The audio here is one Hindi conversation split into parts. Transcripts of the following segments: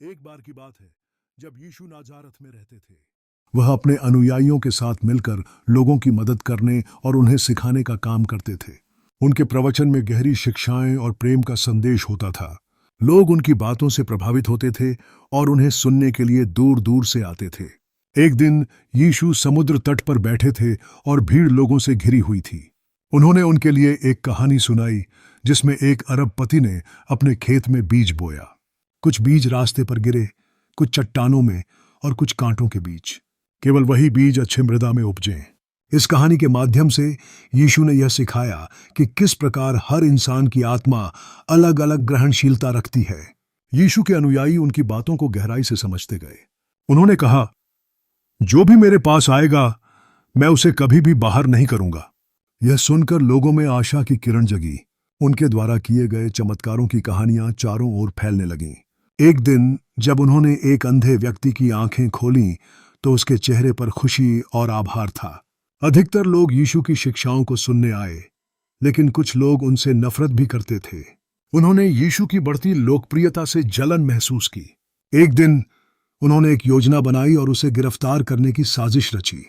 एक बार की बात है जब यीशु नाजारत में रहते थे। वह अपने अनुयायियों के साथ मिलकर लोगों की मदद करने और उन्हें सिखाने का काम करते थे। उनके प्रवचन में गहरी शिक्षाएं और प्रेम का संदेश होता था। लोग उनकी बातों से प्रभावित होते थे और उन्हें सुनने के लिए दूर दूर से आते थे। एक दिन यीशु समुद्र तट पर बैठे थे और भीड़ लोगों से घिरी हुई थी। उन्होंने उनके लिए एक कहानी सुनाई जिसमें एक अरबपति ने अपने खेत में बीज बोया। कुछ बीज रास्ते पर गिरे, कुछ चट्टानों में और कुछ कांटों के बीच। केवल वही बीज अच्छे मृदा में उपजे। इस कहानी के माध्यम से यीशु ने यह सिखाया कि किस प्रकार हर इंसान की आत्मा अलग अलग ग्रहणशीलता रखती है। यीशु के अनुयायी उनकी बातों को गहराई से समझते गए। उन्होंने कहा, जो भी मेरे पास आएगा मैं उसे कभी भी बाहर नहीं करूंगा। यह सुनकर लोगों में आशा की किरण जगी। उनके द्वारा किए गए चमत्कारों की कहानियां चारों ओर फैलने लगीं। एक दिन जब उन्होंने एक अंधे व्यक्ति की आंखें खोलीं तो उसके चेहरे पर खुशी और आभार था। अधिकतर लोग यीशु की शिक्षाओं को सुनने आए, लेकिन कुछ लोग उनसे नफरत भी करते थे। उन्होंने यीशु की बढ़ती लोकप्रियता से जलन महसूस की। एक दिन उन्होंने एक योजना बनाई और उसे गिरफ्तार करने की साजिश रची।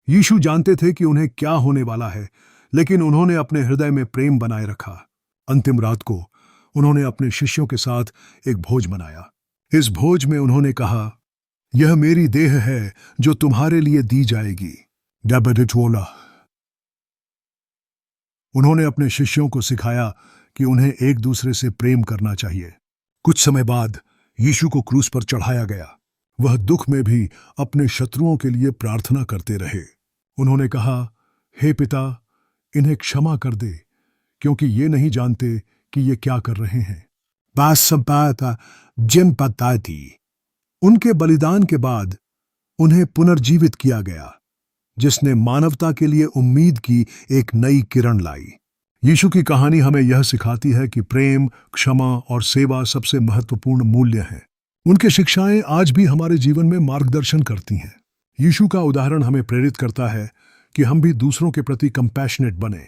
यीशु जानते थे कि उन्हें क्या होने वाला है, लेकिन उन्होंने अपने हृदय में प्रेम बनाए रखा। अंतिम रात को उन्होंने अपने शिष्यों के साथ एक भोज मनाया। इस भोज में उन्होंने कहा, यह मेरी देह है जो तुम्हारे लिए दी जाएगी। डैबेडिटोला। उन्होंने अपने शिष्यों को सिखाया कि उन्हें एक दूसरे से प्रेम करना चाहिए। कुछ समय बाद यीशु को क्रूस पर चढ़ाया गया। वह दुख में भी अपने शत्रुओं के लिए प्रार्थना करते रहे। उन्होंने कहा, हे पिता, इन्हें क्षमा कर दे, क्योंकि ये नहीं जानते कि ये क्या कर रहे हैं। उनके बलिदान के बाद उन्हें पुनर्जीवित किया गया, जिसने मानवता के लिए उम्मीद की एक नई किरण लाई। यीशु की कहानी हमें यह सिखाती है कि प्रेम, क्षमा और सेवा सबसे महत्वपूर्ण मूल्य हैं। उनके शिक्षाएं आज भी हमारे जीवन में मार्गदर्शन करती हैं। यीशु का उदाहरण हमें प्रेरित करता है कि हम भी दूसरों के प्रति कंपैशनेट बने।